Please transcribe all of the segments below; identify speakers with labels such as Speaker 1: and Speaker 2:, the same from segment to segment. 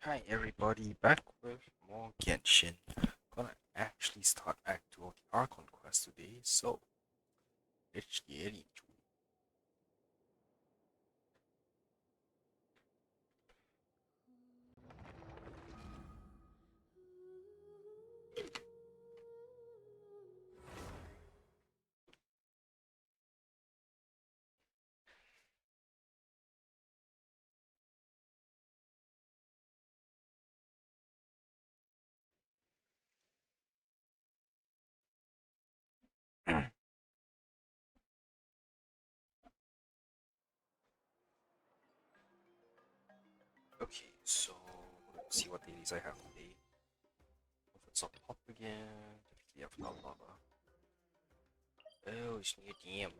Speaker 1: Hi everybody, back with more Genshin. Gonna actually start Act 2 of the Archon quest today, so let's get into it. Okay, so let's see what dailies I have today. If it's up again, typically have blah blah blah. Oh, it's near DM.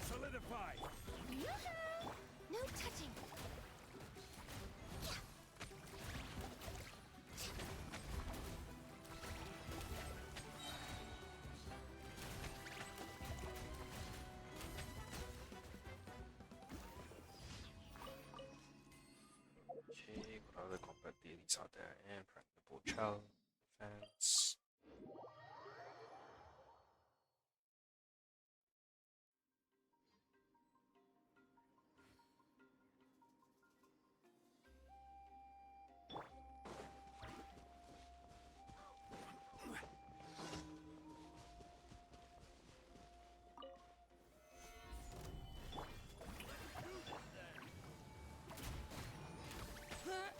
Speaker 2: Solidify!
Speaker 3: No touching!
Speaker 1: Okay, what other combat dailies are there? Impregnable Chell, defense.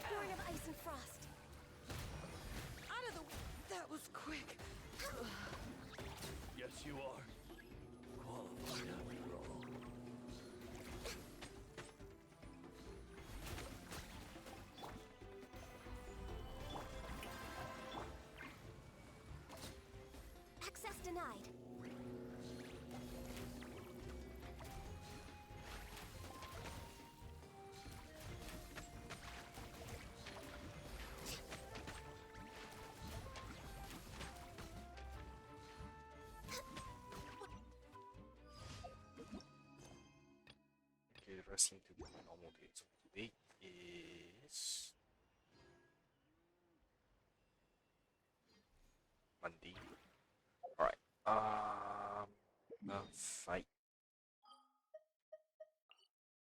Speaker 3: Born of ice and frost!
Speaker 2: Out of the... That was quick. Yes, you are. Qualified after all.
Speaker 3: Access denied.
Speaker 1: Okay, the rest seem to be normal days. So today is Monday. Alright. Fight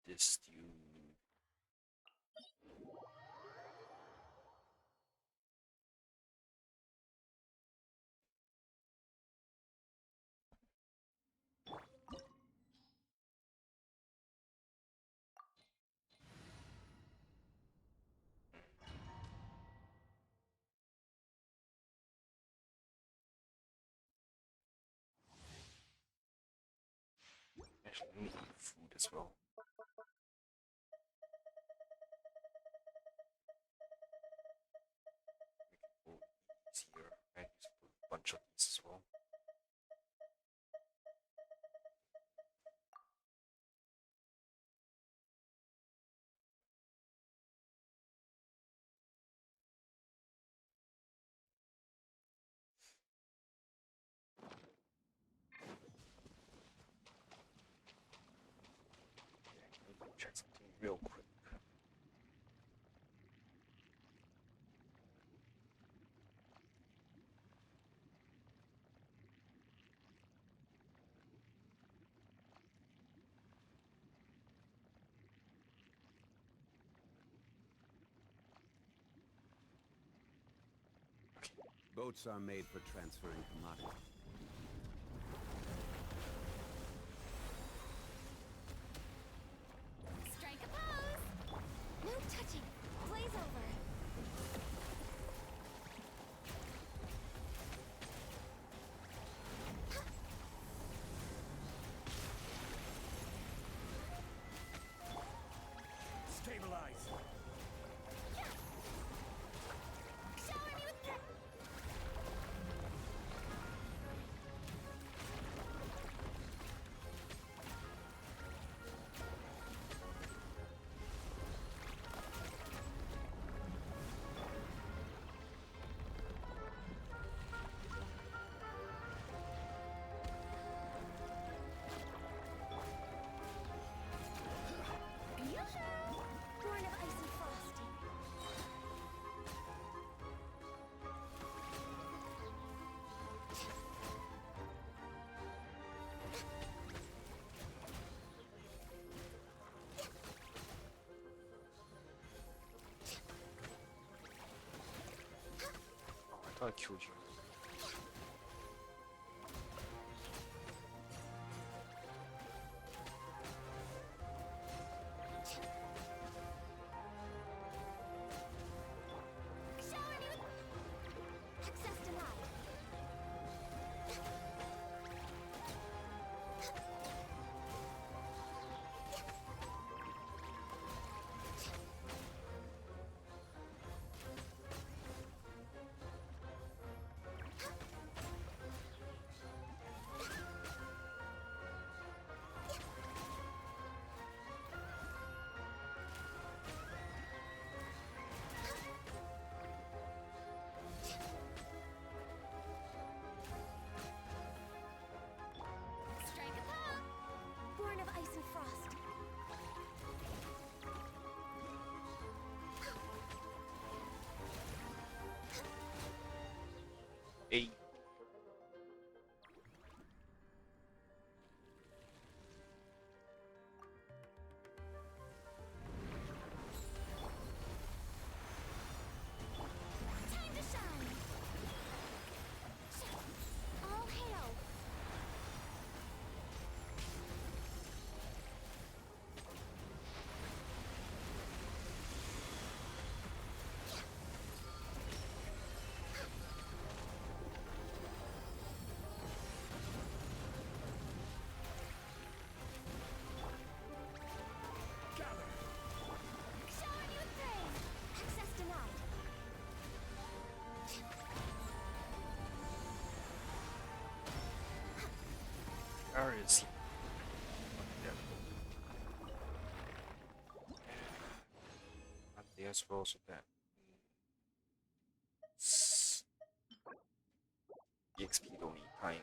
Speaker 1: this dude. Actually, let me eat food as well. We can go easier and use a bunch of these as well. Okay, let me go check something real quick.
Speaker 4: Boats are made for transferring commodities.
Speaker 3: Strike a pose! No touching! Blaze over!
Speaker 2: Stabilize!
Speaker 3: Shower me with
Speaker 1: thought I killed you.
Speaker 3: Shower me with access denied. Strike a pop! Born of ice and frost.
Speaker 1: Hey.
Speaker 3: Time to shine! All hail! Shower me with praise! Access denied.
Speaker 1: Where is he? Yeah. And there's also that. EXP don't need time.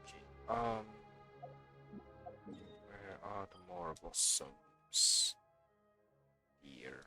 Speaker 1: Okay. Where are the more blossoms? Here.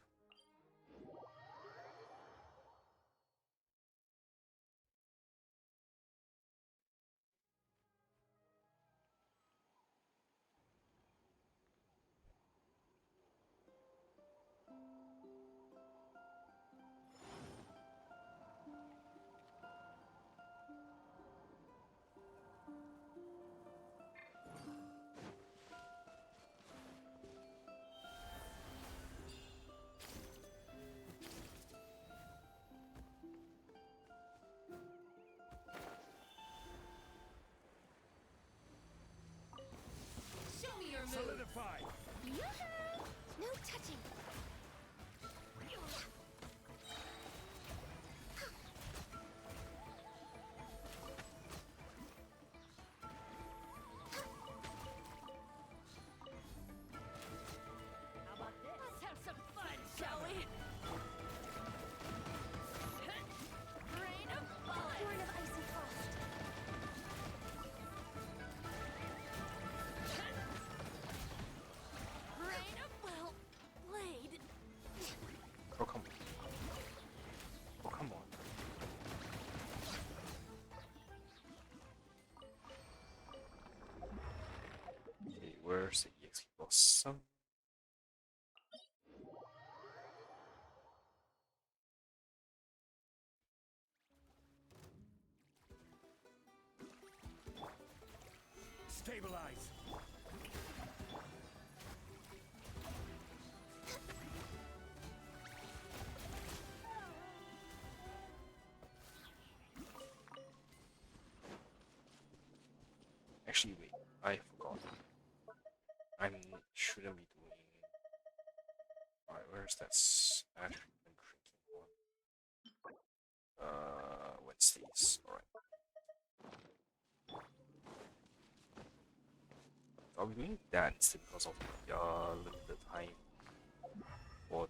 Speaker 2: Show me your move.
Speaker 4: Solidify!
Speaker 3: Yoo-hoo! No touching.
Speaker 2: How about this? Let's have some fun, shall we? Rain of bullets.
Speaker 3: Born of ice and frost.
Speaker 2: Rain of, well, blade.
Speaker 1: Oh, come on. Oh, come on. Okay, where's the EXP blossom?
Speaker 4: Stabilize!
Speaker 1: Actually, wait, I forgot. I shouldn't be doing. Alright, where's that Ashton drinking one? Wednesdays. Alright. I'll be doing that instead because of the limited time for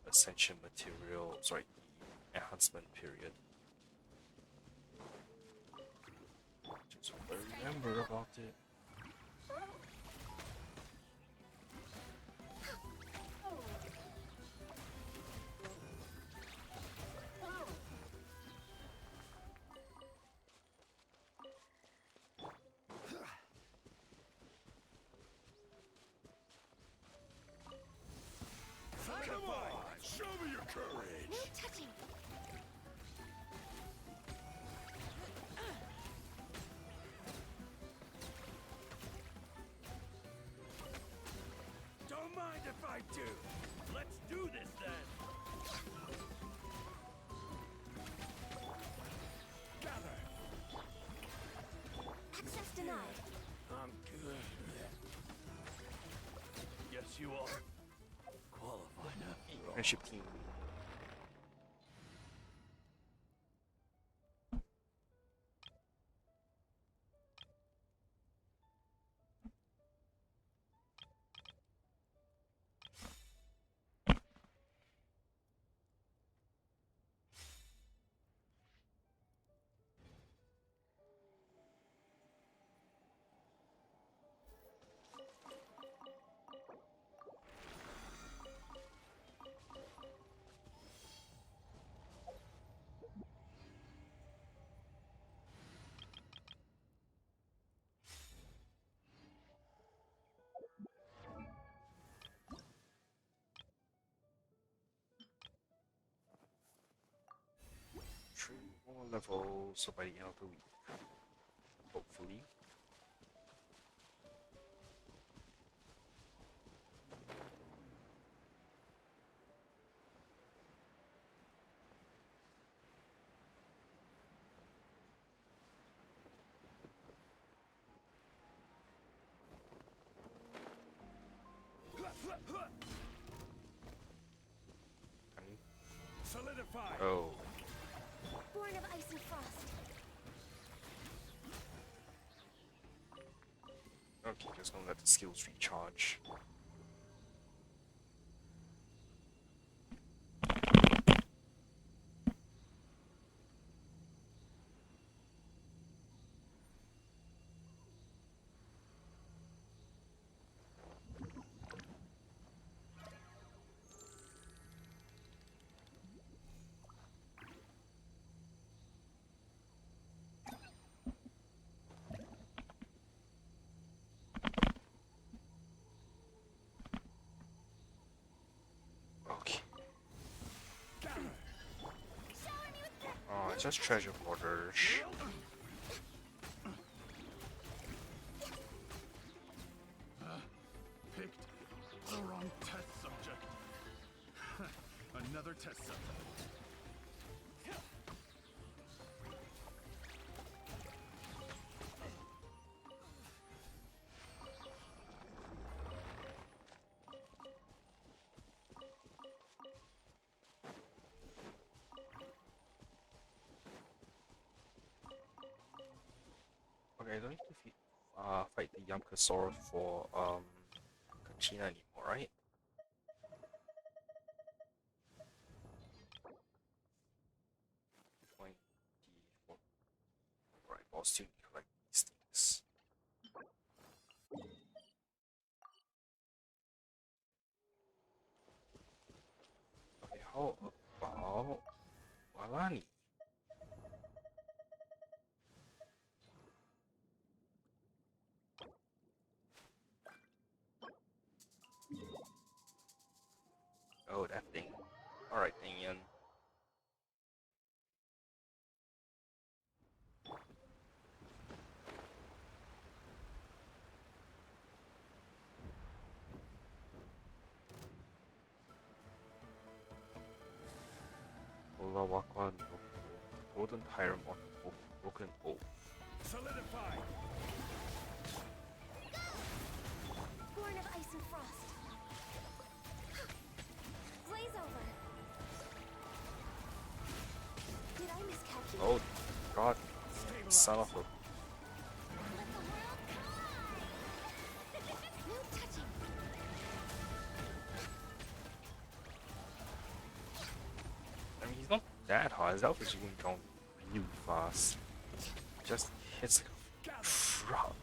Speaker 1: the ascension material, sorry, the enhancement period. Just remember about it.
Speaker 3: No touching.
Speaker 5: Don't mind if I do. Let's do this then. Gather.
Speaker 3: Access denied.
Speaker 5: I'm good. Yes, you are. Qualified after all.
Speaker 1: Friendship team. Three more levels, so by the end of the week, hopefully.
Speaker 5: Solidify.
Speaker 1: Oh,
Speaker 3: Born of ice and frost.
Speaker 1: okay, just gonna let the skills recharge. Okay. Oh, it's just treasure hoarders.
Speaker 5: Picked the wrong test subject. Another test subject.
Speaker 1: Okay, I don't need to fight the Yamkasaur for Kachina anymore, right? Right, I'll still need to collect these things. Okay, how about Walani? Oh, that thing. Alright, Ian. Olawakwa no Golden Tyrant on Broken Oak.
Speaker 5: Solidify.
Speaker 3: Born of ice and frost. Blaze over. Did I miscalculate?
Speaker 1: Oh, God. Son of a.
Speaker 3: Let the world
Speaker 1: that hard. His health is going down really fast. Just hits like a truck.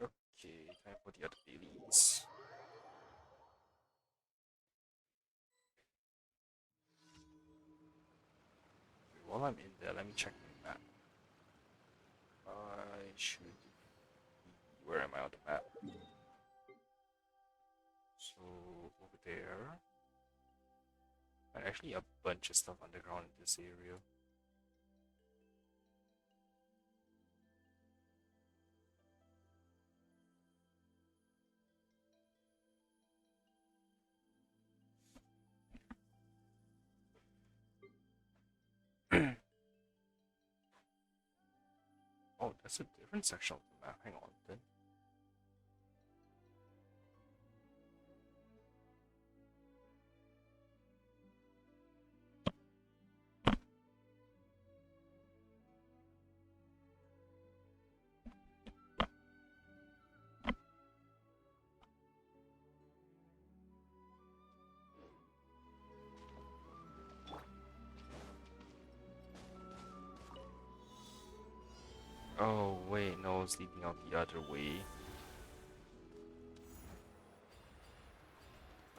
Speaker 1: Okay, time for the other dailies. While I'm in there, let me check my map. I should be... Where am I on the map? So, over there. And actually a bunch of stuff underground in this area. Oh, that's a different section of the map. Hang on then. Oh, wait, no, it's leading out the other way.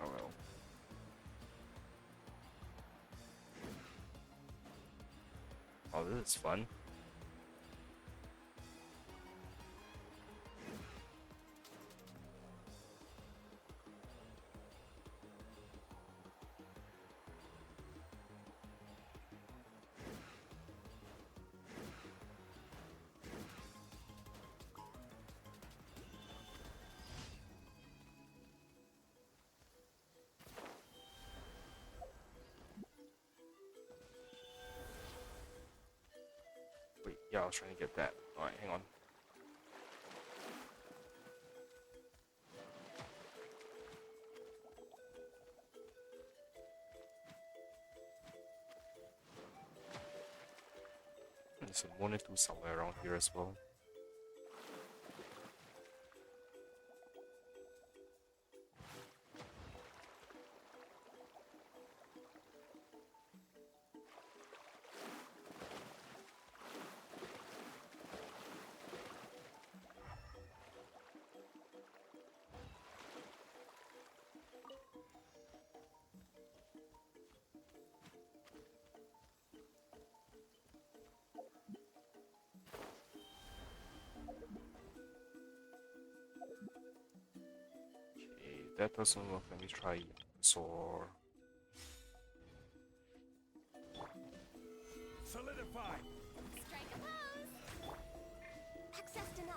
Speaker 1: Oh well. Oh, this is fun. Wait, yeah, I was trying to get that. Alright, hang on. There's a monitor somewhere around here as well. Okay, that doesn't work. Let me try Soar.
Speaker 5: Solidify!
Speaker 3: Strike a pose. Access denied.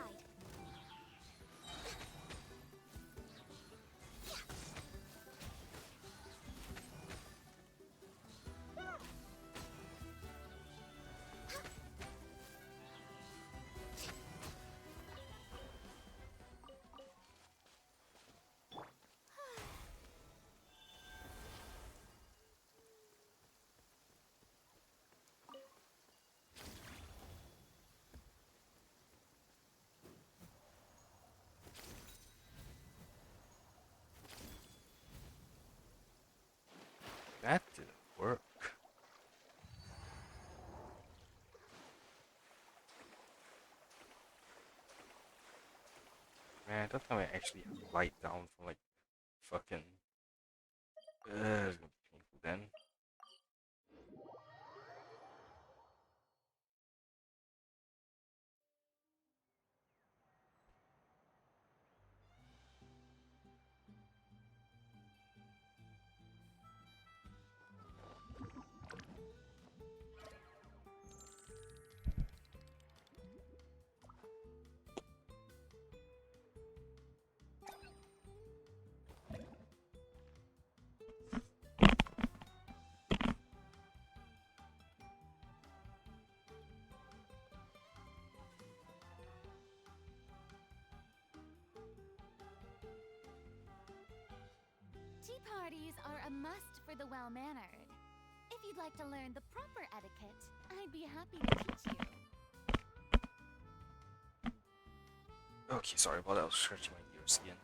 Speaker 1: That didn't work. Man, that time I actually had to light down from like fucking. It's gonna be painful then.
Speaker 3: Tea parties are a must for the well-mannered. If you'd like to learn the proper etiquette, I'd be happy to teach you.
Speaker 1: Okay, sorry about that. I was scratching my ears again.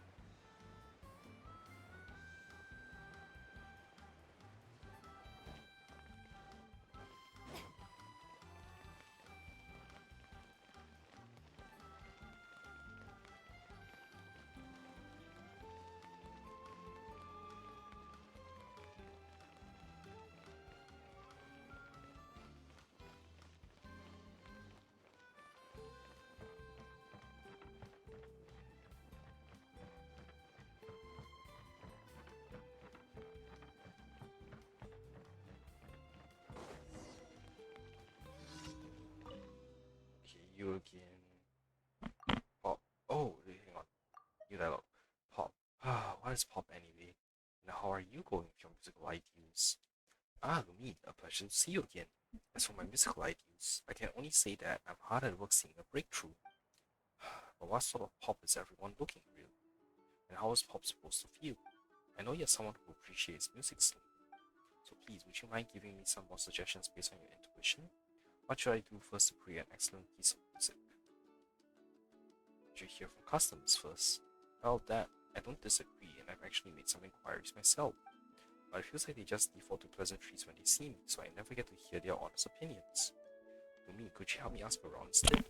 Speaker 1: Okay, you again. Pop. Oh, wait, hang on. You dialogue. Pop. What is pop anyway? And how are you going with your musical ideas? Ah, Lumine, a pleasure to see you again. As for my musical ideas, I can only say that I'm hard at work seeing a breakthrough. But what sort of pop is everyone looking really? And how is pop supposed to feel? I know you're someone who appreciates music slowly. So please, would you mind giving me some more suggestions based on your intuition? What should I do first to create an excellent piece of music? Should you hear from customers first? Well, that I don't disagree, and I've actually made some inquiries myself. But it feels like they just default to pleasantries when they see me, so I never get to hear their honest opinions. Lumine, could you help me ask around instead?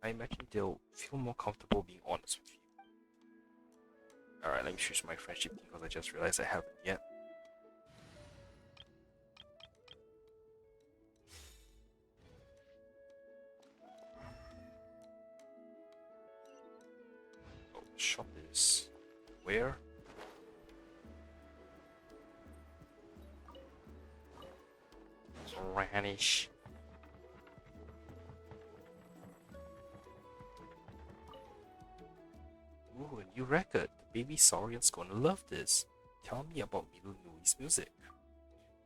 Speaker 1: I imagine they'll feel more comfortable being honest with you. Alright, let me choose my friendship team because I just realized I haven't yet. Oh, the shop is where? Ranish. Ooh, a new record. The baby Saurian's gonna love this. Tell me about Milu Nui's music.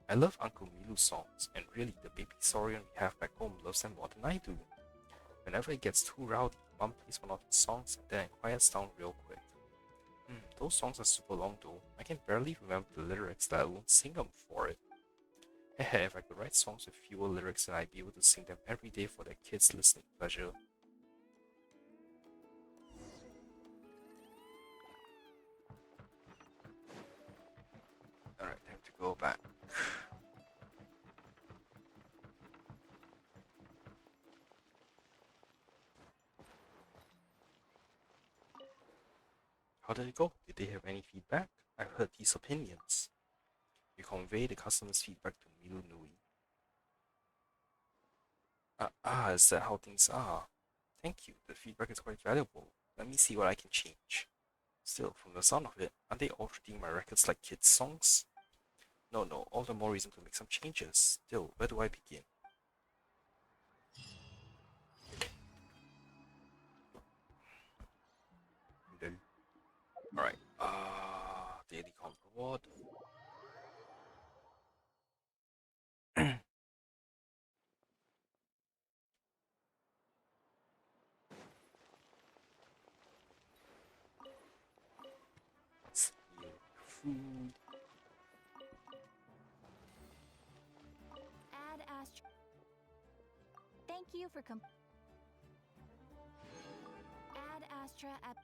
Speaker 1: I love Uncle Milu's songs, and really, the baby Saurian we have back home loves them more than I do. Whenever it gets too rowdy, Mom plays one of his songs and then it quiets down real quick. Those songs are super long though. I can barely remember the lyrics, let alone sing them for it. If I could write songs with fewer lyrics, then I'd be able to sing them every day for their kids' listening pleasure. Alright, time to go back. How did it go? Did they have any feedback? I've heard these opinions. You convey the customer's feedback to Milu Nui. Is that how things are? Thank you, the feedback is quite valuable. Let me see what I can change. Still, from the sound of it, aren't they all treating my records like kids' songs? No, all the more reason to make some changes. Still, where do I begin? Alright, daily comp reward. Steal food.
Speaker 3: Add Astra. Thank you for Add Astra at.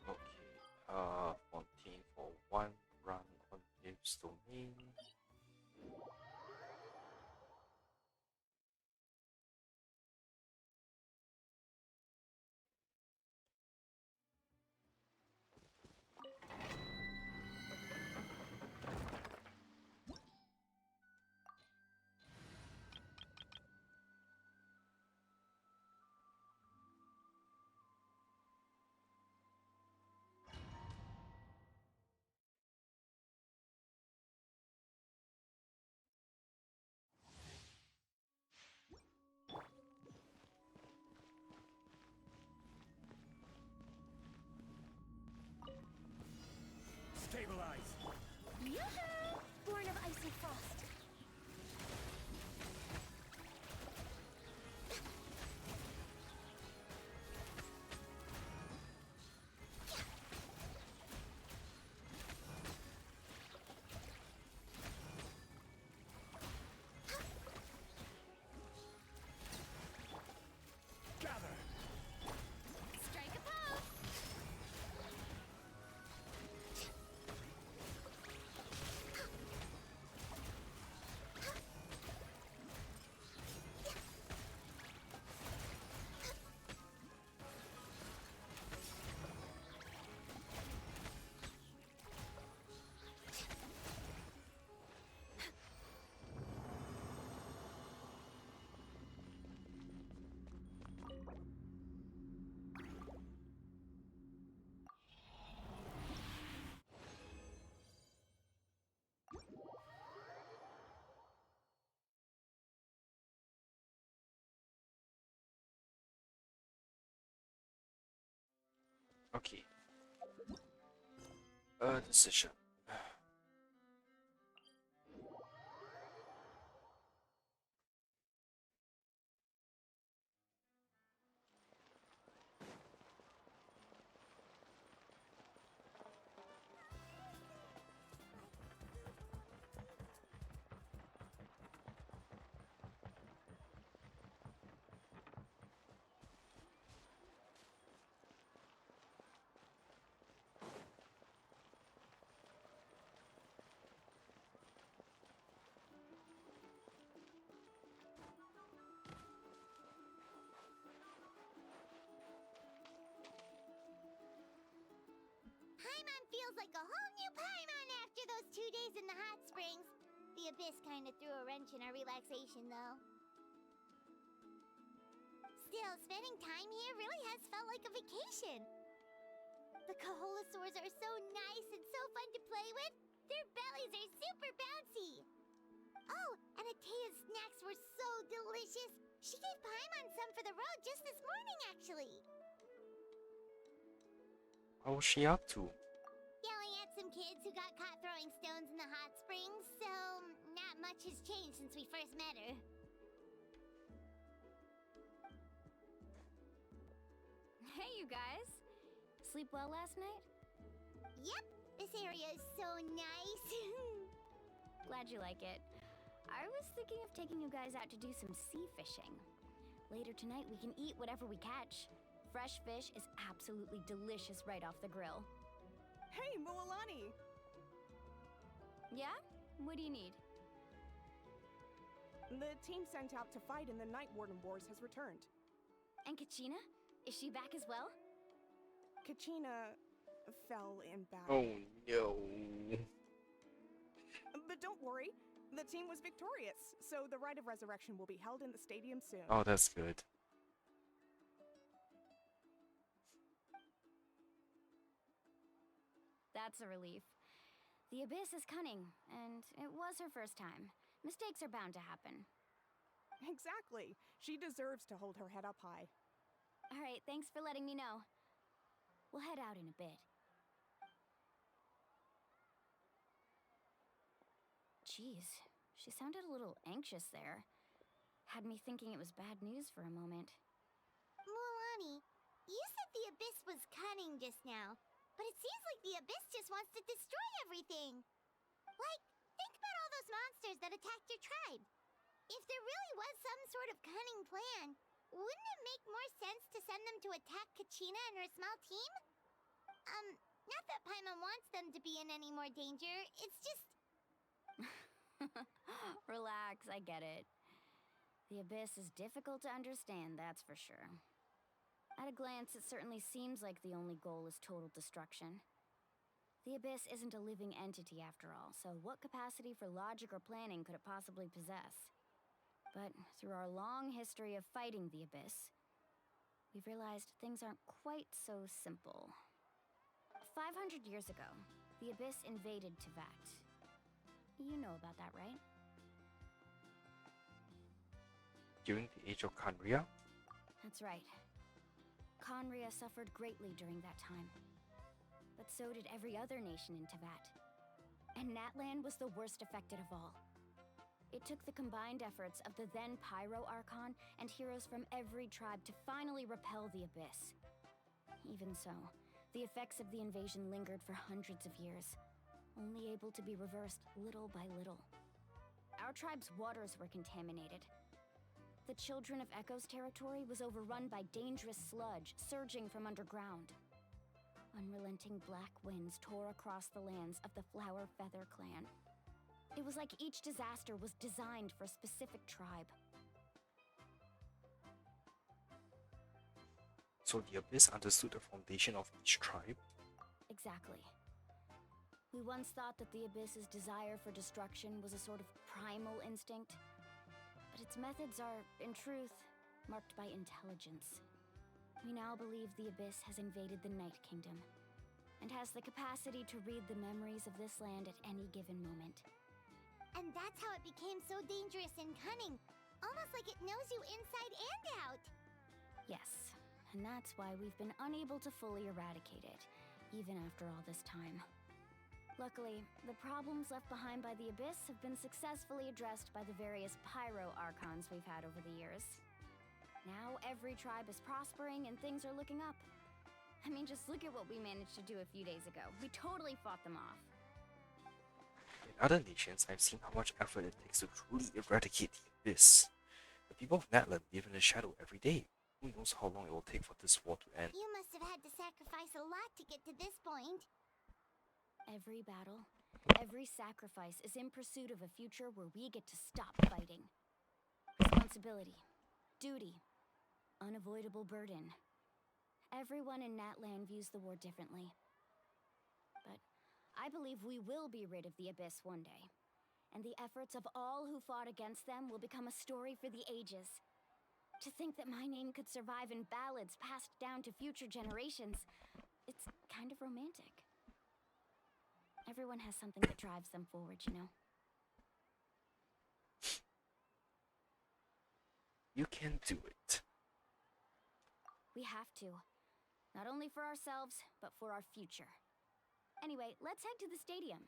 Speaker 1: Okay, Fontaine for one run on Dave's domain. Okay. A decision.
Speaker 3: Paimon feels like a whole new Paimon after those 2 days in the hot springs. The Abyss kind of threw a wrench in our relaxation, though. Still, spending time here really has felt like a vacation. The Kaholosaurs are so nice and so fun to play with. Their bellies are super bouncy. Oh, and Atea's snacks were so delicious. She gave Paimon some for the road just this morning, actually.
Speaker 1: What was she up to?
Speaker 3: Yelling at some kids who got caught throwing stones in the hot springs, so not much has changed since we first met her.
Speaker 6: Hey, you guys. Sleep well last night?
Speaker 3: Yep, this area is so nice.
Speaker 6: Glad you like it. I was thinking of taking you guys out to do some sea fishing. Later tonight, we can eat whatever we catch. Fresh fish is absolutely delicious right off the grill.
Speaker 2: Hey, Mualani!
Speaker 6: Yeah? What do you need?
Speaker 2: The team sent out to fight in the Night Warden Wars has returned.
Speaker 6: And Kachina? Is she back as well?
Speaker 2: Kachina fell in battle.
Speaker 1: Oh no.
Speaker 2: But don't worry, the team was victorious, so the Rite of Resurrection will be held in the stadium soon.
Speaker 1: Oh, that's good.
Speaker 6: That's a relief. The Abyss is cunning, and it was her first time. Mistakes are bound to happen.
Speaker 2: Exactly. She deserves to hold her head up high.
Speaker 6: All right, thanks for letting me know. We'll head out in a bit. Jeez, she sounded a little anxious there. Had me thinking it was bad news for a moment.
Speaker 3: Mualani, you said the Abyss was cunning just now, but it seems like the Abyss just wants to destroy everything. Like, think about all those monsters that attacked your tribe. If there really was some sort of cunning plan, wouldn't it make more sense to send them to attack Kachina and her small team? Not that Paimon wants them to be in any more danger, it's just...
Speaker 6: Relax, I get it. The Abyss is difficult to understand, that's for sure. At a glance, it certainly seems like the only goal is total destruction. The Abyss isn't a living entity after all, so what capacity for logic or planning could it possibly possess? But through our long history of fighting the Abyss, we've realized things aren't quite so simple. 500 years ago, the Abyss invaded Teyvat. You know about that, right?
Speaker 1: During the age of Khaenri'ah?
Speaker 6: That's right. Khaenri'ah suffered greatly during that time. But so did every other nation in Teyvat. And Natlan was the worst affected of all. It took the combined efforts of the then Pyro Archon and heroes from every tribe to finally repel the Abyss. Even so, the effects of the invasion lingered for hundreds of years, only able to be reversed little by little. Our tribe's waters were contaminated. The Children of Echo's territory was overrun by dangerous sludge surging from underground. Unrelenting black winds tore across the lands of the Flower Feather clan. It was like each disaster was designed for a specific tribe.
Speaker 1: So the Abyss understood the foundation of each tribe?
Speaker 6: Exactly. We once thought that the Abyss's desire for destruction was a sort of primal instinct, but its methods are, in truth, marked by intelligence. We now believe the Abyss has invaded the Night Kingdom, and has the capacity to read the memories of this land at any given moment.
Speaker 3: And that's how it became so dangerous and cunning. Almost like it knows you inside and out.
Speaker 6: Yes, And that's why we've been unable to fully eradicate it, even after all this time. Luckily, the problems left behind by the Abyss have been successfully addressed by the various pyro Archons we've had over the years. Now every tribe is prospering and things are looking up. I mean, just look at what we managed to do a few days ago. We totally fought them off.
Speaker 1: In other nations, I've seen how much effort it takes to truly eradicate the Abyss. The people of Natlan live in the shadow every day. Who knows how long it will take for this war to end?
Speaker 3: You must have had to sacrifice a lot to get to this point.
Speaker 6: Every battle, every sacrifice is in pursuit of a future where we get to stop fighting. Responsibility, duty, unavoidable burden. Everyone in Natlan views the war differently. But I believe we will be rid of the Abyss one day. And the efforts of all who fought against them will become a story for the ages. To think that my name could survive in ballads passed down to future generations, it's kind of romantic. Everyone has something that drives them forward, you know?
Speaker 1: You can do it.
Speaker 6: We have to. Not only for ourselves, but for our future. Anyway, let's head to the stadium.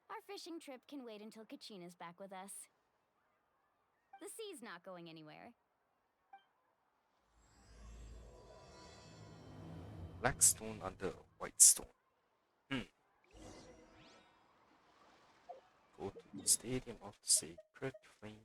Speaker 6: Our fishing trip can wait until Kachina's back with us. The sea's not going anywhere.
Speaker 1: Black stone under white stone. Go to the Stadium of the Sacred Flame.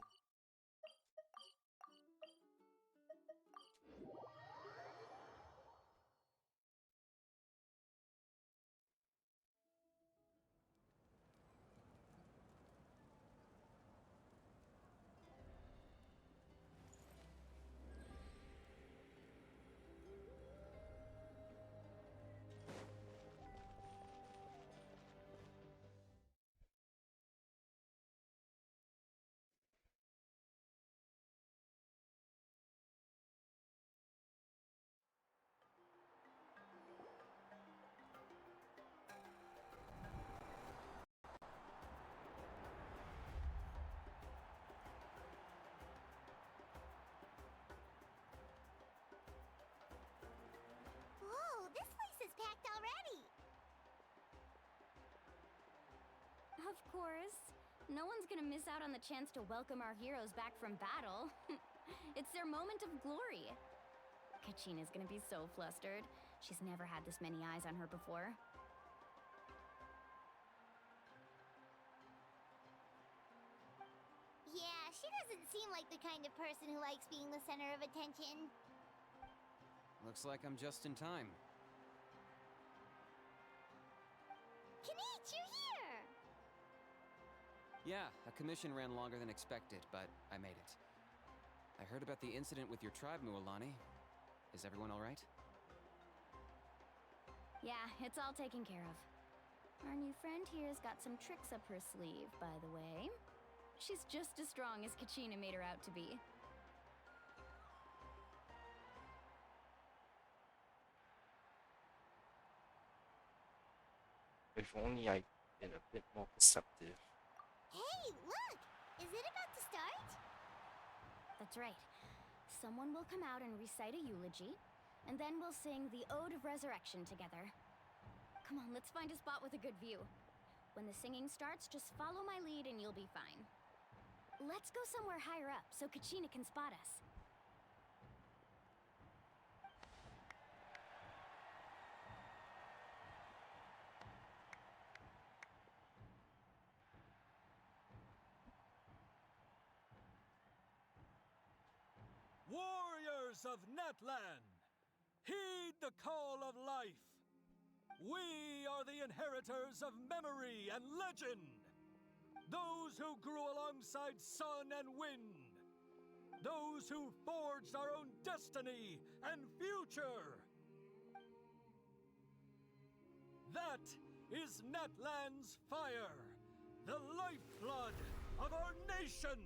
Speaker 3: Whoa, this place is packed already.
Speaker 6: Of course. No one's gonna miss out on the chance to welcome our heroes back from battle. It's their moment of glory. Kachina's gonna be so flustered. She's never had this many eyes on her before.
Speaker 3: Yeah, she doesn't seem like the kind of person who likes being the center of attention.
Speaker 7: Looks like I'm just in time.
Speaker 3: Kinich, you're here!
Speaker 7: Yeah, a commission ran longer than expected, but I made it. I heard about the incident with your tribe, Mualani. Is everyone alright?
Speaker 6: Yeah, it's all taken care of. Our new friend here's got some tricks up her sleeve, by the way. She's just as strong as Kachina made her out to be.
Speaker 1: If only I'd been a bit more perceptive.
Speaker 3: Hey, look! Is it about to start?
Speaker 6: That's right. Someone will come out and recite a eulogy, and then we'll sing the Ode of Resurrection together. Come on, let's find a spot with a good view. When the singing starts, just follow my lead and you'll be fine. Let's go somewhere higher up so Kachina can spot us.
Speaker 5: Warriors of Natlan, heed the call of life. We are the inheritors of memory and legend. Those who grew alongside sun and wind. Those who forged our own destiny and future. That is Natlan's fire, the lifeblood of our nation.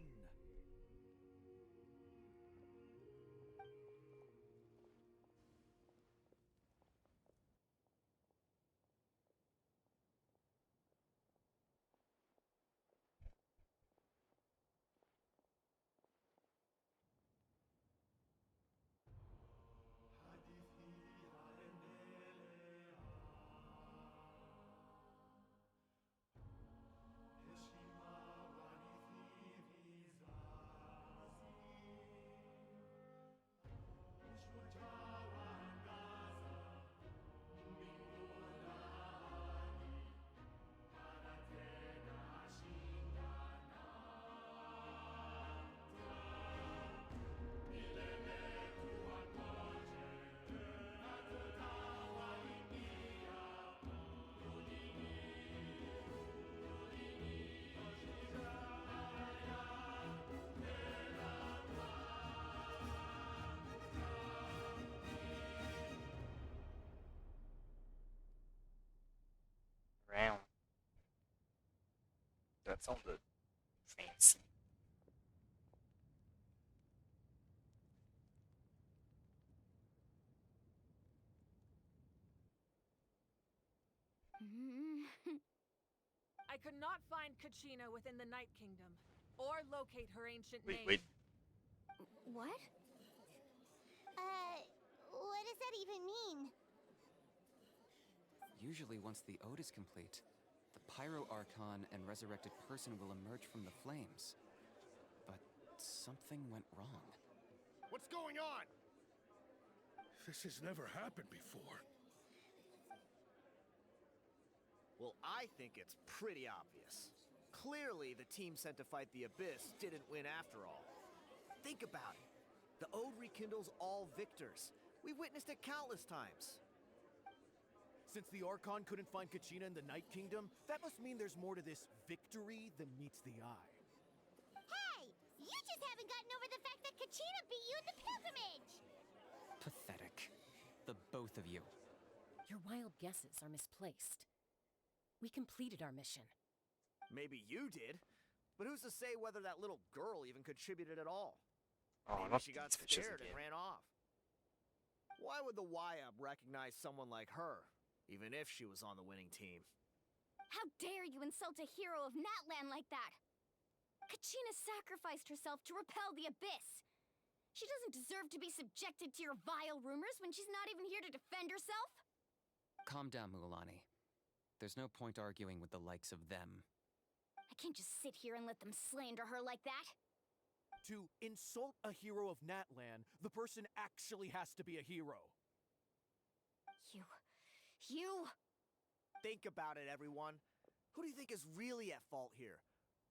Speaker 1: That sounded fancy.
Speaker 8: I could not find Kachina within the Night Kingdom, or locate her ancient
Speaker 1: Wait,
Speaker 8: name.
Speaker 1: wait.
Speaker 6: What?
Speaker 3: What does that even mean?
Speaker 7: Usually, once the ode is complete, the Pyro Archon and resurrected person will emerge from the flames. But something went wrong.
Speaker 9: What's going on? This has never happened before.
Speaker 10: Well, I think it's pretty obvious. Clearly, the team sent to fight the Abyss didn't win after all. Think about it. The Ode rekindles all victors. We've witnessed it countless times.
Speaker 11: Since the Archon couldn't find Kachina in the Night Kingdom, that must mean there's more to this victory than meets the eye.
Speaker 3: Hey! You just haven't gotten over the fact that Kachina beat you in the pilgrimage!
Speaker 7: Pathetic. The both of you.
Speaker 12: Your wild guesses are misplaced. We completed our mission.
Speaker 10: Maybe you did, but who's to say whether that little girl even contributed at all?
Speaker 1: Oh,
Speaker 10: Maybe
Speaker 1: not
Speaker 10: she got
Speaker 1: these bitches
Speaker 10: scared and
Speaker 1: again.
Speaker 10: ran off. Why would the YUB recognize someone like her, even if she was on the winning team?
Speaker 6: How dare you insult a hero of Natlan like that? Kachina sacrificed herself to repel the Abyss. She doesn't deserve to be subjected to your vile rumors when she's not even here to defend herself.
Speaker 7: Calm down, Mualani. There's no point arguing with the likes of them.
Speaker 6: I can't just sit here and let them slander her like that.
Speaker 11: To insult a hero of Natlan, the person actually has to be a hero.
Speaker 6: You...
Speaker 10: Think about it, everyone. Who do you think is really at fault here?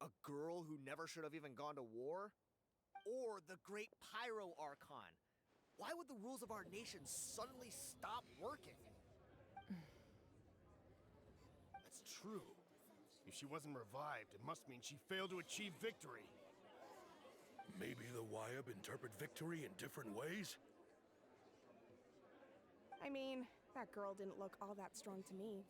Speaker 10: A girl who never should have even gone to war? Or the great Pyro Archon? Why would the rules of our nation suddenly stop working?
Speaker 9: That's true. If she wasn't revived, it must mean she failed to achieve victory. Maybe the YUB interpret victory in different ways?
Speaker 2: I mean, that girl didn't look all that strong to me.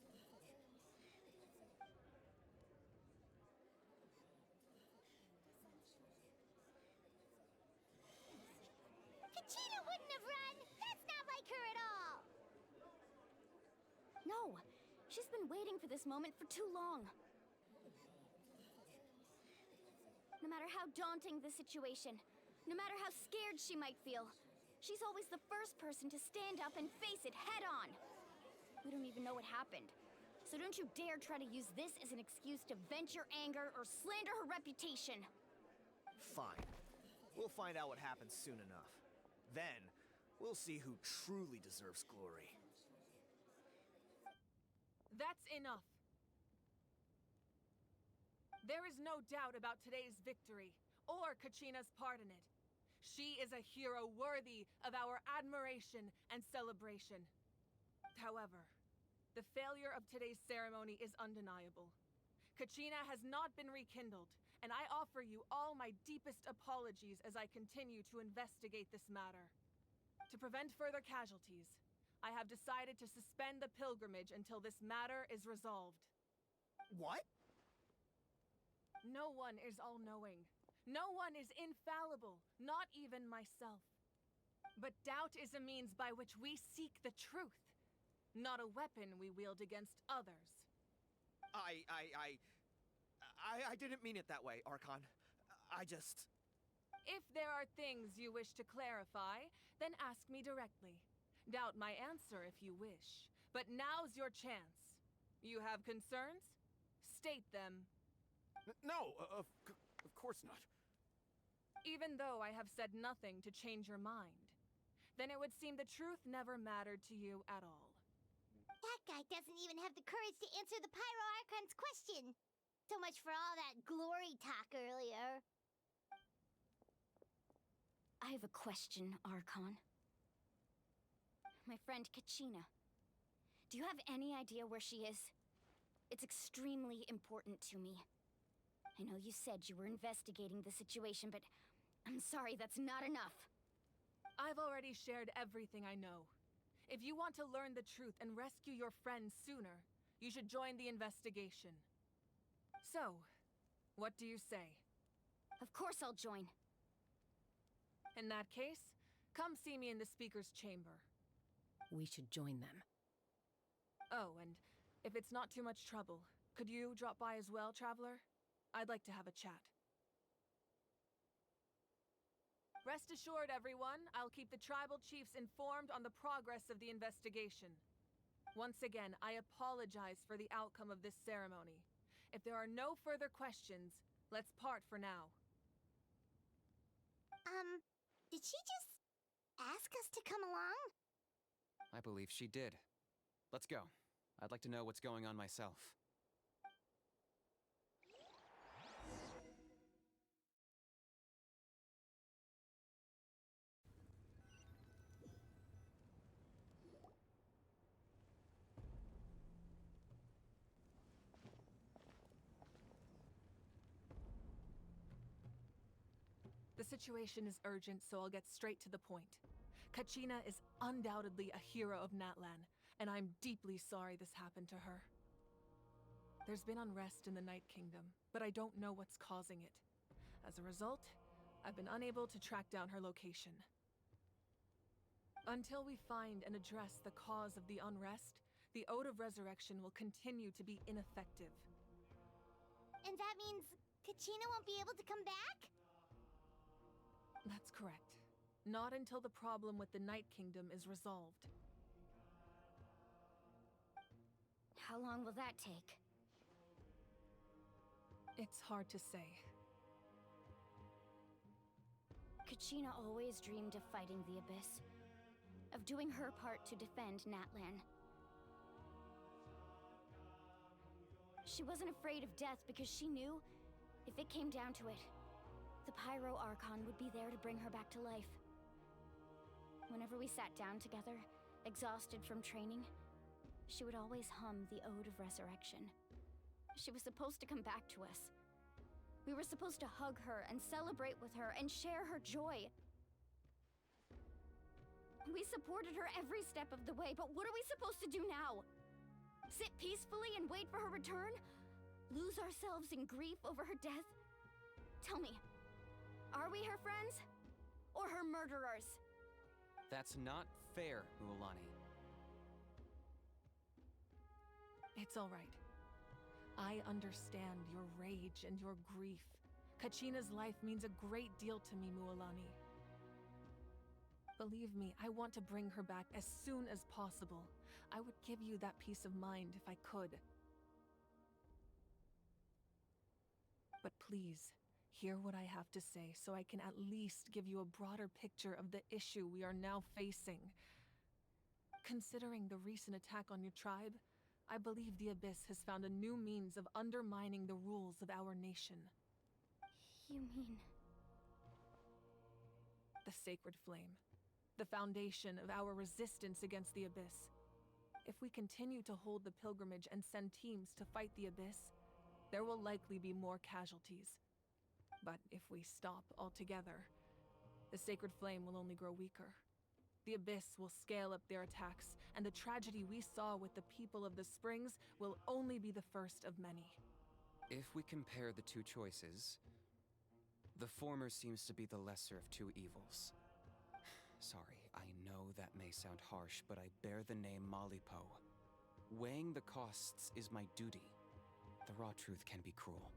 Speaker 3: Kachina wouldn't have run! That's not like her at all!
Speaker 6: No, she's been waiting for this moment for too long. No matter how daunting the situation, no matter how scared she might feel, she's always the first person to stand up and face it head on. We don't even know what happened, so don't you dare try to use this as an excuse to vent your anger or slander her reputation.
Speaker 10: Fine. We'll find out what happens soon enough. Then, we'll see who truly deserves glory.
Speaker 8: That's enough. There is no doubt about today's victory, or Kachina's part in it. She is a hero worthy of our admiration and celebration. However, the failure of today's ceremony is undeniable. Kachina has not been rekindled, and I offer you all my deepest apologies as I continue to investigate this matter. To prevent further casualties, I have decided to suspend the pilgrimage until this matter is resolved.
Speaker 10: What?
Speaker 8: No one is all-knowing. No one is infallible, not even myself. But doubt is a means by which we seek the truth, not a weapon we wield against others.
Speaker 10: I didn't mean it that way, Archon. I just...
Speaker 8: If there are things you wish to clarify, then ask me directly. Doubt my answer if you wish. But now's your chance. You have concerns? State them.
Speaker 11: No, of course not.
Speaker 8: Even though I have said nothing to change your mind, then it would seem the truth never mattered to you at all.
Speaker 3: That guy doesn't even have the courage to answer the Pyro Archon's question. So much for all that glory talk earlier.
Speaker 6: I have a question, Archon. My friend Kachina. Do you have any idea where she is? It's extremely important to me. I know you said you were investigating the situation, but I'm sorry, that's not enough.
Speaker 8: I've already shared everything I know. If you want to learn the truth and rescue your friends sooner, you should join the investigation. So, What do you say?
Speaker 6: Of course I'll join.
Speaker 8: In that case, come see me in the speaker's chamber.
Speaker 12: We should join them.
Speaker 8: Oh, and if it's not too much trouble, could you drop by as well, Traveler? I'd like to have a chat. Rest assured, everyone, I'll keep the tribal chiefs informed on the progress of the investigation. Once again, I apologize for the outcome of this ceremony. If there are no further questions, let's part for now.
Speaker 3: Did she just ask us to come along?
Speaker 7: I believe she did. Let's go. I'd like to know what's going on myself.
Speaker 8: The situation is urgent, so I'll get straight to the point. Kachina is undoubtedly a hero of Natlan, and I'm deeply sorry this happened to her. There's been unrest in the Night Kingdom, but I don't know what's causing it. As a result, I've been unable to track down her location. Until we find and address the cause of the unrest, the Ode of Resurrection will continue to be ineffective.
Speaker 3: And that means Kachina won't be able to come back?
Speaker 8: That's correct. Not until the problem with the Night Kingdom is resolved.
Speaker 6: How long will that take?
Speaker 8: It's hard to say.
Speaker 6: Kachina always dreamed of fighting the Abyss. Of doing her part to defend Natlan. She wasn't afraid of death because she knew, if it came down to it, the Pyro Archon would be there to bring her back to life. Whenever we sat down together, exhausted from training, she would always hum the Ode of Resurrection. She was supposed to come back to us. We were supposed to hug her and celebrate with her and share her joy. We supported her every step of the way, but what are we supposed to do now? Sit peacefully and wait for her return? Lose ourselves in grief over her death? Tell me, are we her friends? Or her murderers?
Speaker 7: That's not fair, Mualani.
Speaker 8: It's all right. I understand your rage and your grief. Kachina's life means a great deal to me, Mualani. Believe me, I want to bring her back as soon as possible. I would give you that peace of mind if I could. But please, hear what I have to say so I can at least give you a broader picture of the issue we are now facing. Considering the recent attack on your tribe, I believe the Abyss has found a new means of undermining the rules of our nation.
Speaker 6: You mean...
Speaker 8: The Sacred Flame. The foundation of our resistance against the Abyss. If we continue to hold the pilgrimage and send teams to fight the Abyss, there will likely be more casualties. But if we stop altogether, the Sacred Flame will only grow weaker. The Abyss will scale up their attacks, and the tragedy we saw with the people of the Springs will only be the first of many.
Speaker 7: If we compare the two choices, the former seems to be the lesser of two evils. Sorry, I know that may sound harsh, but I bear the name Malipo. Weighing the costs is my duty. The raw truth can be cruel.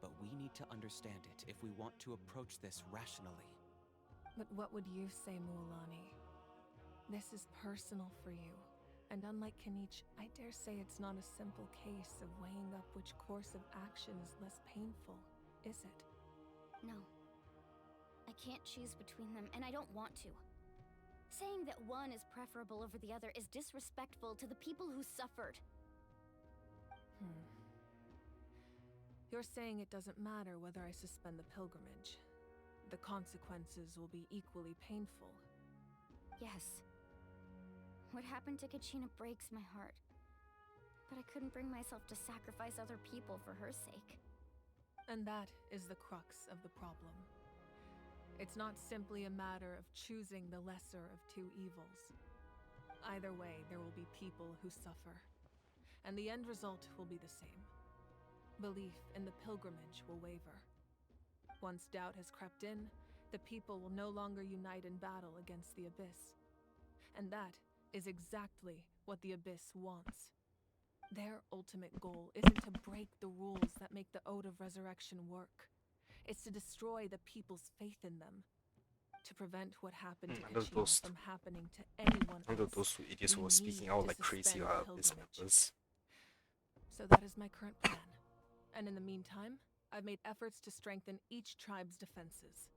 Speaker 7: But we need to understand it if we want to approach this rationally.
Speaker 8: But what would you say, Mualani? This is personal for you, and unlike Kanich, I dare say it's not a simple case of weighing up which course of action is less painful, is it?
Speaker 6: No. I can't choose between them, and I don't want to. Saying that one is preferable over the other is disrespectful to the people who suffered.
Speaker 8: You're saying it doesn't matter whether I suspend the pilgrimage. The consequences will be equally painful.
Speaker 6: Yes. What happened to Kachina breaks my heart. But I couldn't bring myself to sacrifice other people for her sake.
Speaker 8: And that is the crux of the problem. It's not simply a matter of choosing the lesser of two evils. Either way, there will be people who suffer. And the end result will be the same. belief in the pilgrimage will waver. Once doubt has crept in, the people will no longer unite in battle against the Abyss. And that is exactly what the Abyss wants. Their ultimate goal isn't to break the rules that make the Ode of Resurrection work. It's to destroy the people's faith in them. To prevent what happened to Kachina from happening to anyone else.
Speaker 1: Those two idiots who were speaking out like crazy about this purpose.
Speaker 8: So that is my current plan. And in the meantime, I've made efforts to strengthen each tribe's defenses.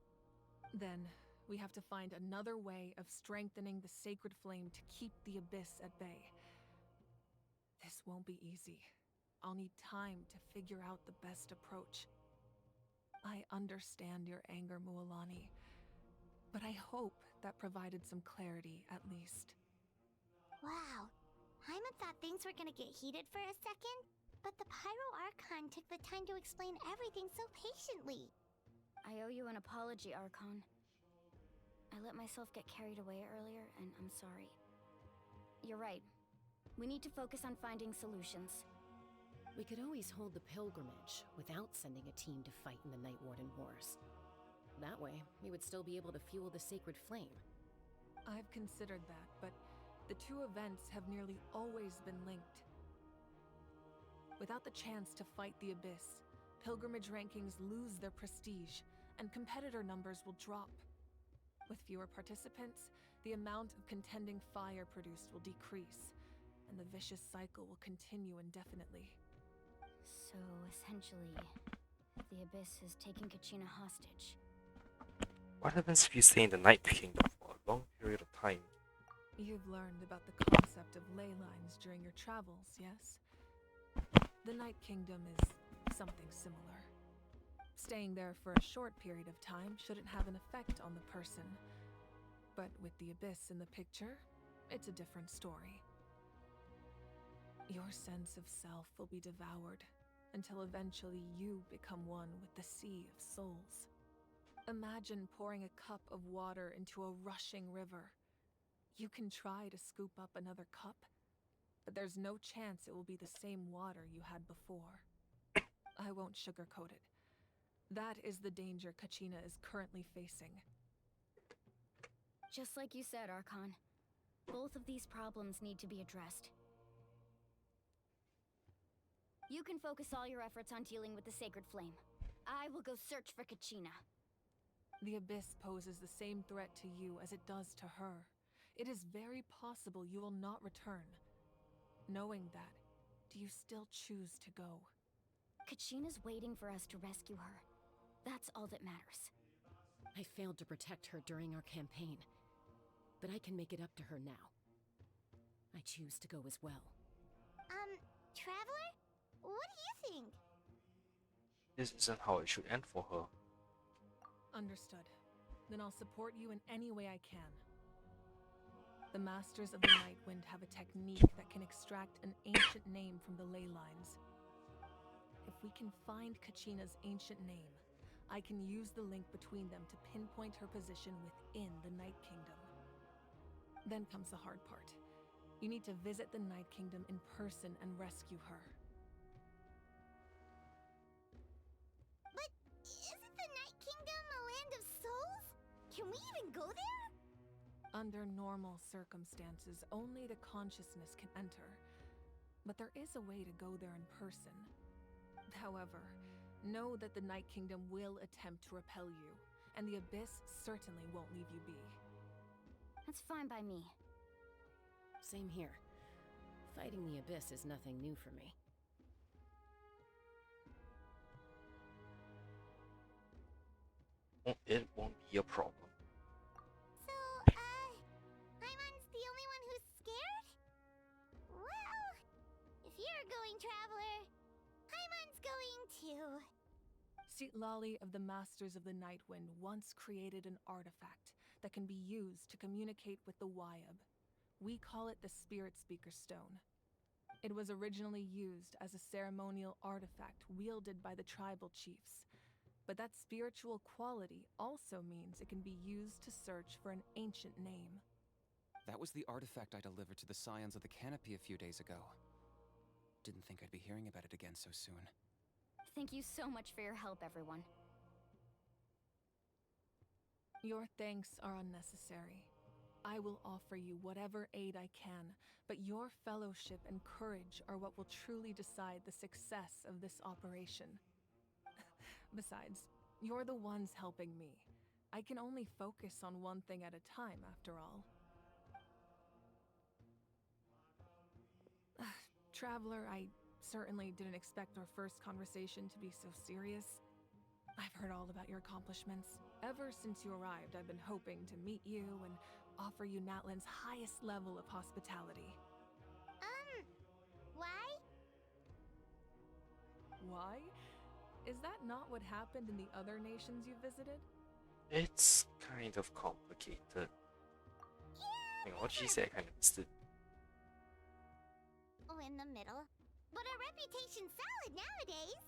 Speaker 8: Then, we have to find another way of strengthening the sacred flame to keep the Abyss at bay. This won't be easy. I'll need time to figure out the best approach. I understand your anger, Mualani, but I hope that provided some clarity at least.
Speaker 3: Wow. Hyman thought things were gonna get heated for a second, but the Pyro Archon took the time to explain everything so patiently.
Speaker 6: I owe you an apology, Archon. I let myself get carried away earlier, and I'm sorry. You're right. We need to focus on finding solutions.
Speaker 12: We could always hold the pilgrimage without sending a team to fight in the Night Warden Wars. That way, we would still be able to fuel the sacred flame.
Speaker 8: I've considered that, but the two events have nearly always been linked. Without the chance to fight the Abyss, pilgrimage rankings lose their prestige, and competitor numbers will drop. With fewer participants, the amount of contending fire produced will decrease, and the vicious cycle will continue indefinitely.
Speaker 6: So, essentially, the Abyss is taking Kachina hostage.
Speaker 1: What happens if you stay in the Night Kingdom for a long period of time?
Speaker 8: You've learned about the concept of ley lines during your travels, yes? The Night Kingdom is something similar. Staying there for a short period of time shouldn't have an effect on the person. But with the Abyss in the picture, it's a different story. Your sense of self will be devoured until eventually you become one with the Sea of Souls. Imagine pouring a cup of water into a rushing river. You can try to scoop up another cup, but there's no chance it will be the same water you had before. I won't sugarcoat it. That is the danger Kachina is currently facing.
Speaker 6: Just like you said, Archon. Both of these problems need to be addressed. You can focus all your efforts on dealing with the sacred flame. I will go search for Kachina.
Speaker 8: The Abyss poses the same threat to you as it does to her. It is very possible you will not return. Knowing that, do you still choose to go?
Speaker 6: Kachina's waiting for us to rescue her. That's all that matters.
Speaker 12: I failed to protect her during our campaign, but I can make it up to her now. I choose to go as well.
Speaker 3: Traveler? What do you think?
Speaker 1: This isn't how it should end for her.
Speaker 8: Understood. Then I'll support you in any way I can. The Masters of the Nightwind have a technique that can extract an ancient name from the ley lines. If we can find Kachina's ancient name, I can use the link between them to pinpoint her position within the Night Kingdom. Then comes the hard part. You need to visit the Night Kingdom in person and rescue her.
Speaker 3: But isn't the Night Kingdom a land of souls? Can we even go there?
Speaker 8: Under normal circumstances, only the consciousness can enter. But there is a way to go there in person. However, know that the Night Kingdom will attempt to repel you, and the Abyss certainly won't leave you be.
Speaker 6: That's fine by me.
Speaker 12: Same here. Fighting the Abyss is nothing new for me.
Speaker 1: It won't be a problem.
Speaker 3: So, Hyman's the only one who's scared? Well, if you're going, Traveler, Hyman's going too.
Speaker 8: Citlali of the Masters of the Nightwind once created an artifact that can be used to communicate with the Wyab. We call it the Spirit Speaker Stone. It was originally used as a ceremonial artifact wielded by the tribal chiefs, but that spiritual quality also means it can be used to search for an ancient name.
Speaker 7: That was the artifact I delivered to the Scions of the Canopy a few days ago. Didn't think I'd be hearing about it again so soon.
Speaker 6: Thank you so much for your help, everyone.
Speaker 8: Your thanks are unnecessary. I will offer you whatever aid I can, but your fellowship and courage are what will truly decide the success of this operation. Besides, you're the ones helping me. I can only focus on one thing at a time, after all. Traveler, I certainly didn't expect our first conversation to be so serious. I've heard all about your accomplishments. Ever since you arrived, I've been hoping to meet you and offer you Natlan's highest level of hospitality.
Speaker 3: Why?
Speaker 8: Why? Is that not what happened in the other nations you visited?
Speaker 1: It's kind of complicated. Hang on, what did she say? I kind of missed it.
Speaker 3: Oh, in the middle. But our reputation's solid nowadays.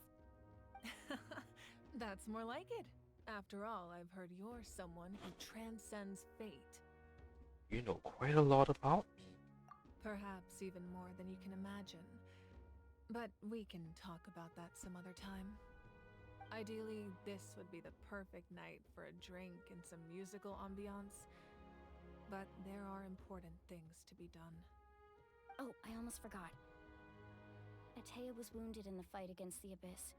Speaker 8: That's more like it. After all, I've heard you're someone who transcends fate.
Speaker 1: You know quite a lot about me.
Speaker 8: Perhaps even more than you can imagine. But we can talk about that some other time. Ideally, this would be the perfect night for a drink and some musical ambiance. But there are important things to be done.
Speaker 6: Oh, I almost forgot. Atea was wounded in the fight against the Abyss.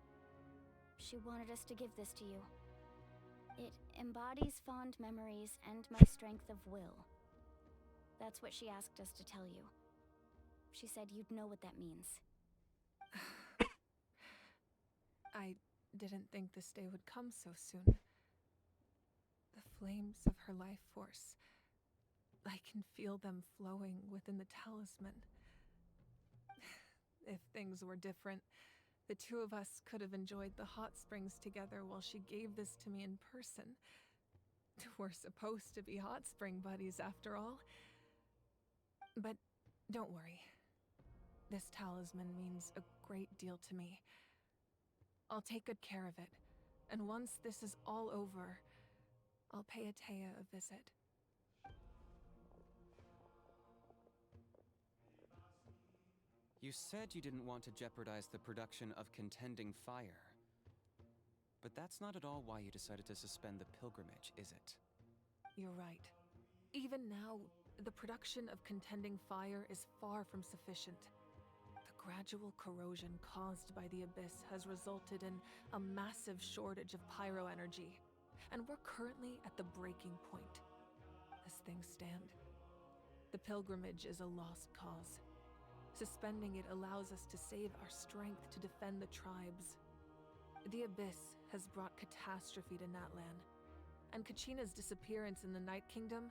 Speaker 6: She wanted us to give this to you. It embodies fond memories and my strength of will. That's what she asked us to tell you. She said you'd know what that means.
Speaker 8: I didn't think this day would come so soon. The flames of her life force. I can feel them flowing within the talisman. If things were different, the two of us could have enjoyed the hot springs together while she gave this to me in person. We're supposed to be hot spring buddies after all. But don't worry. This talisman means a great deal to me. I'll take good care of it, and once this is all over, I'll pay Atea a visit.
Speaker 7: You said you didn't want to jeopardize the production of Contending Fire. But that's not at all why you decided to suspend the pilgrimage, is it?
Speaker 8: You're right. Even now, the production of Contending Fire is far from sufficient. The gradual corrosion caused by the Abyss has resulted in a massive shortage of pyro energy, and we're currently at the breaking point. As things stand, the pilgrimage is a lost cause. Suspending it allows us to save our strength to defend the tribes. The Abyss has brought catastrophe to Natlan, and Kachina's disappearance in the Night Kingdom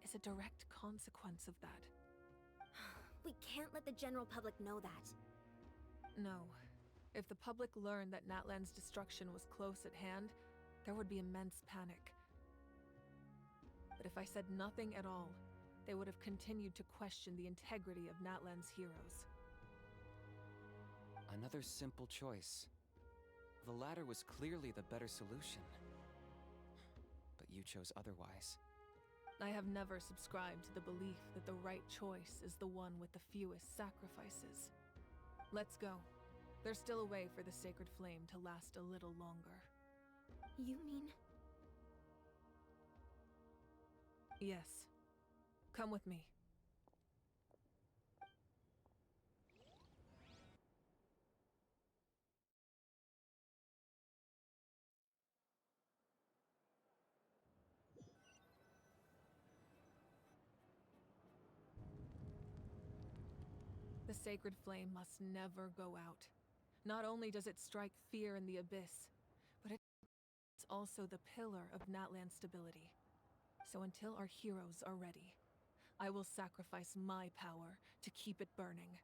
Speaker 8: is a direct consequence of that.
Speaker 13: We can't let the general public know that.
Speaker 8: No. If the public learned that Natlan's destruction was close at hand, there would be immense panic. But if I said nothing at all, they would have continued to question the integrity of Natlan's heroes.
Speaker 7: Another simple choice. The latter was clearly the better solution. But you chose otherwise.
Speaker 8: I have never subscribed to the belief that the right choice is the one with the fewest sacrifices. Let's go. There's still a way for the sacred flame to last a little longer.
Speaker 13: You mean?
Speaker 8: Yes. Come with me. The sacred flame must never go out. Not only does it strike fear in the Abyss, but it's also the pillar of Natlan's stability. So until our heroes are ready, I will sacrifice my power to keep it burning.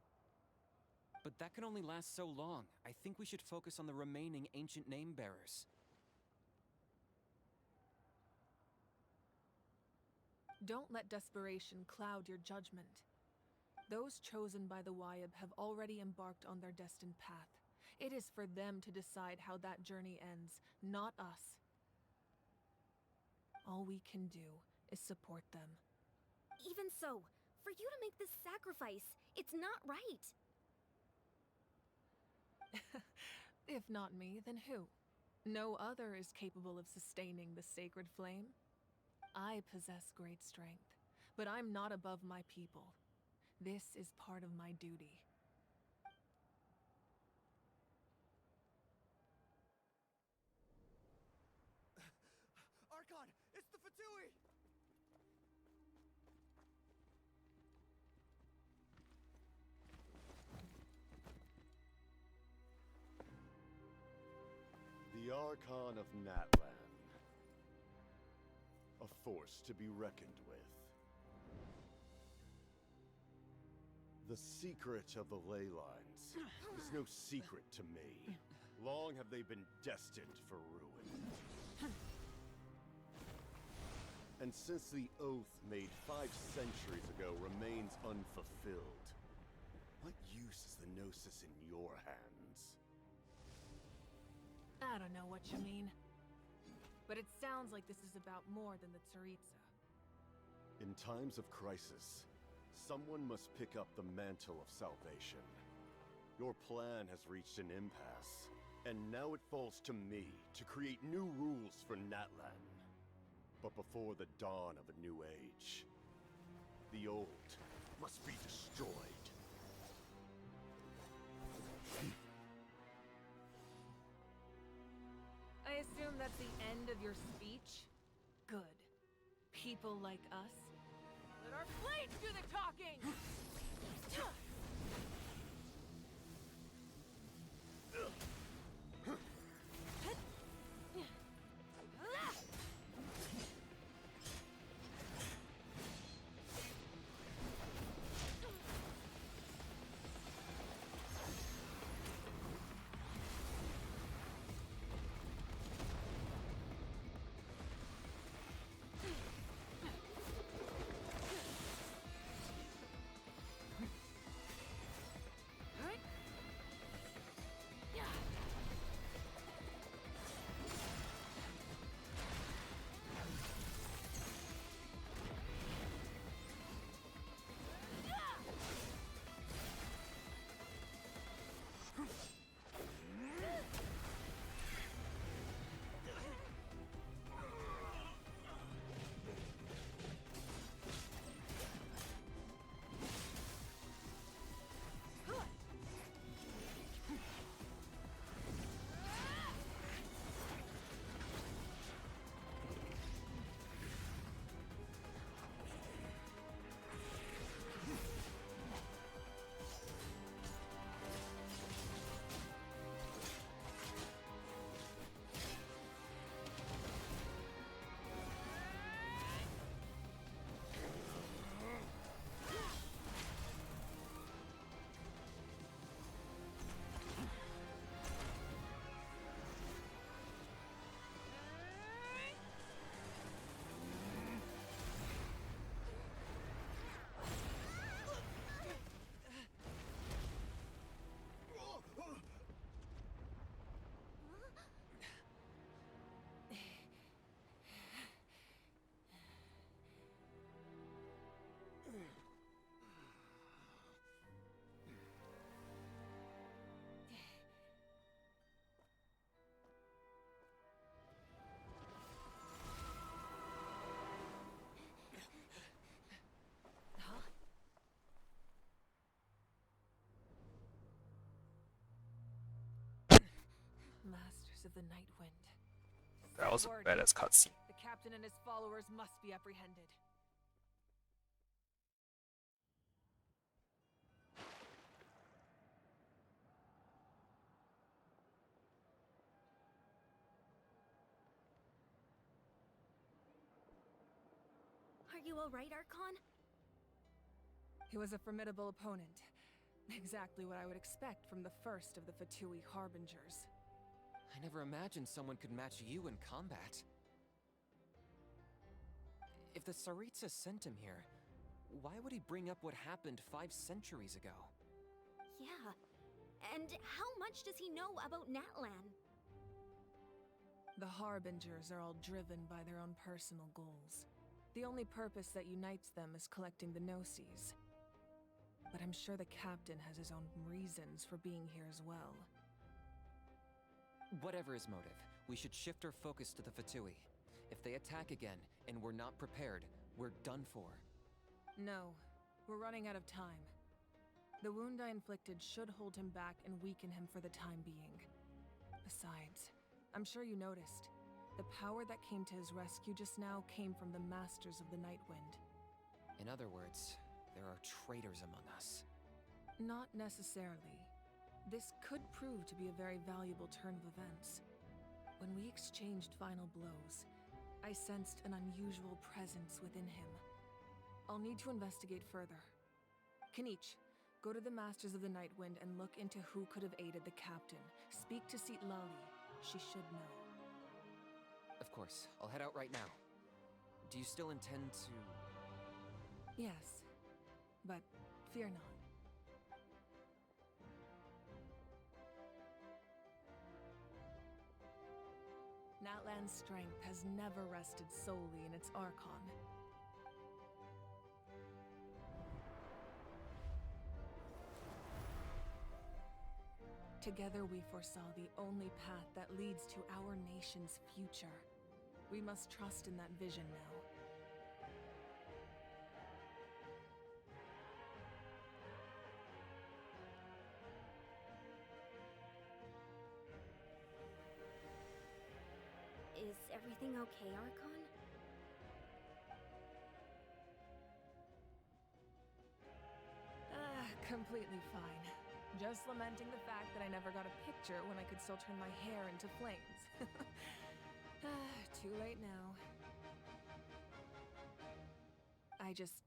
Speaker 7: But that can only last so long. I think we should focus on the remaining ancient name bearers.
Speaker 8: Don't let desperation cloud your judgment. Those chosen by the Wyab have already embarked on their destined path. It is for them to decide how that journey ends, not us. All we can do is support them.
Speaker 13: Even so, for you to make this sacrifice, it's not right.
Speaker 8: If not me, then who? No other is capable of sustaining the sacred flame. I possess great strength, but I'm not above my people. This is part of my duty.
Speaker 10: Archon, it's the Fatui!
Speaker 9: The Archon of Natlan. A force to be reckoned with. The secret of the ley lines is no secret to me. Long have they been destined for ruin. And since the oath made 5 centuries ago remains unfulfilled, what use is the Gnosis in your hands?
Speaker 8: I don't know what you mean. But it sounds like this is about more than the Tsaritsa.
Speaker 9: In times of crisis, someone must pick up the mantle of salvation. Your plan has reached an impasse, and now it falls to me to create new rules for Natlan. But before the dawn of a new age, the old must be destroyed.
Speaker 8: I assume that's the end of your speech? Good. People like us? Let our blades do the talking! Masters of the Night Wind.
Speaker 1: That was a
Speaker 8: Word.
Speaker 1: badass cutscene.
Speaker 8: The captain and his followers must be apprehended.
Speaker 13: Are you alright, Archon?
Speaker 8: He was a formidable opponent. Exactly what I would expect from the first of the Fatui Harbingers.
Speaker 7: I never imagined someone could match you in combat. If the Tsaritsa sent him here, why would he bring up what happened 5 centuries ago?
Speaker 13: Yeah. And how much does he know about Natlan?
Speaker 8: The Harbingers are all driven by their own personal goals. The only purpose that unites them is collecting the Gnosis. But I'm sure the captain has his own reasons for being here as well.
Speaker 7: Whatever his motive, we should shift our focus to the Fatui. If they attack again, and we're not prepared, we're done for.
Speaker 8: No, we're running out of time. The wound I inflicted should hold him back and weaken him for the time being. Besides, I'm sure you noticed, the power that came to his rescue just now came from the Masters of the Nightwind.
Speaker 7: In other words, there are traitors among us.
Speaker 8: Not necessarily. This could prove to be a very valuable turn of events. When we exchanged final blows, I sensed an unusual presence within him. I'll need to investigate further. Kenichi, go to the Masters of the Nightwind and look into who could have aided the captain. Speak to Seat Lali. She should know.
Speaker 7: Of course, I'll head out right now. Do you still intend to...
Speaker 8: Yes, but fear not. Natlan's strength has never rested solely in its Archon. Together we foresaw the only path that leads to our nation's future. We must trust in that vision now.
Speaker 13: Is everything okay, Archon?
Speaker 8: Completely fine. Just lamenting the fact that I never got a picture when I could still turn my hair into flames. Too late now. I just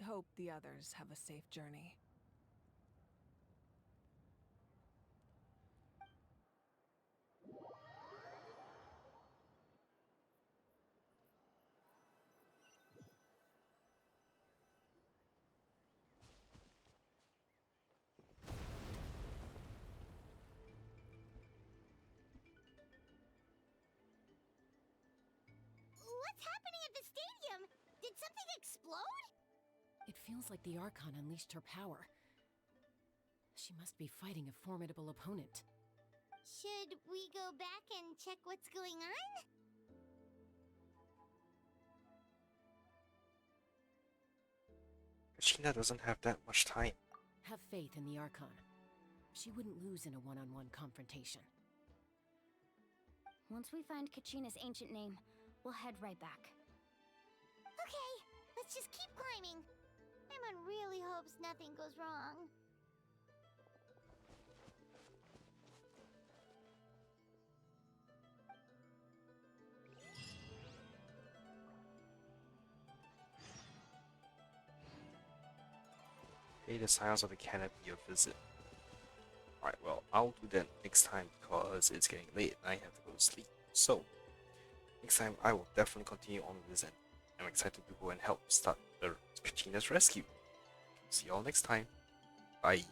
Speaker 8: hope the others have a safe journey.
Speaker 3: What's happening at the stadium? Did something explode?
Speaker 12: It feels like the Archon unleashed her power. She must be fighting a formidable opponent.
Speaker 3: Should we go back and check what's going on?
Speaker 1: Kachina doesn't have that much time.
Speaker 12: Have faith in the Archon. She wouldn't lose in a one-on-one confrontation.
Speaker 6: Once we find Kachina's ancient name, we'll head right back.
Speaker 3: Okay, let's just keep climbing. Paimon really hopes nothing goes wrong.
Speaker 1: Pay the Silence of the Canopy a visit. Alright, well, I'll do that next time because it's getting late and I have to go to sleep. So, next time I will definitely continue on with this and I'm excited to go and help start the Kachina's rescue. See y'all next time. Bye.